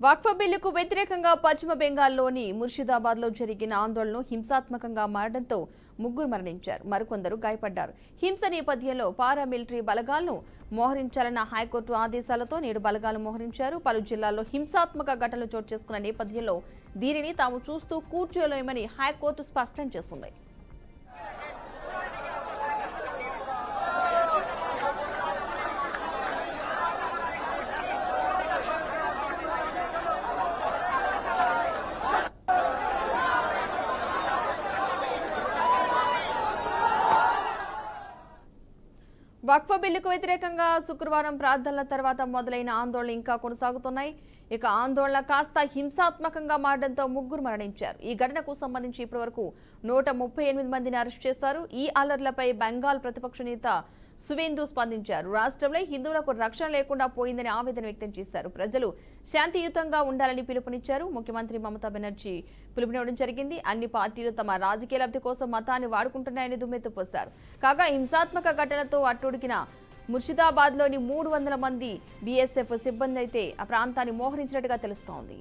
వక్ఫ్ బిల్లుకు వ్యతిరేకంగా పశ్చిమ బెంగాల్లోని ముర్షిదాబాద్లో జరిగిన ఆందోళనలు హింసాత్మకంగా మారడంతో ముగ్గురు మరణించారు, మరికొందరు గాయపడ్డారు. హింస నేపథ్యంలో పారామిలిటరీ బలగాలను మోహరించాలన్న హైకోర్టు ఆదేశాలతో నేడు బలగాలు మోహరించారు. పలు జిల్లాల్లో హింసాత్మక ఘటనలు చోటు చేసుకున్న నేపథ్యంలో దీనిని తాము చూస్తూ కూర్చోలేమని హైకోర్టు స్పష్టం చేసింది. వక్ఫ్ బిల్లుకు వ్యతిరేకంగా శుక్రవారం ప్రార్థనల తర్వాత మొదలైన ఆందోళనలు ఇంకా కొనసాగుతున్నాయి. ఇక ఆందోళన కాస్త హింసాత్మకంగా మారడంతో ముగ్గురు మరణించారు. ఈ ఘటనకు సంబంధించి ఇప్పటివరకు 138 మందిని అరెస్ట్ చేశారు. ఈ అల్లర్లపై బెంగాల్ ప్రతిపక్ష నేత సువేందు స్పందించారు. రాష్ట్రంలో హిందువులకు రక్షణ లేకుండా పోయిందని ఆవేదన వ్యక్తం చేశారు. ప్రజలు శాంతియుతంగా ఉండాలని పిలుపునిచ్చారు. ముఖ్యమంత్రి మమతా బెనర్జీ పిలుపునివ్వడం జరిగింది. అన్ని పార్టీలు తమ రాజకీయ లబ్ధి కోసం మతాన్ని వాడుకుంటున్నాయని దుమ్మెత్తిపోశారు. కాగా హింసాత్మక ఘటనతో అట్టుడికిన ముర్షిదాబాద్లోని 300 మంది బీఎస్ఎఫ్ సిబ్బంది అయితే ఆ ప్రాంతాన్ని మోహరించినట్టుగా తెలుస్తోంది.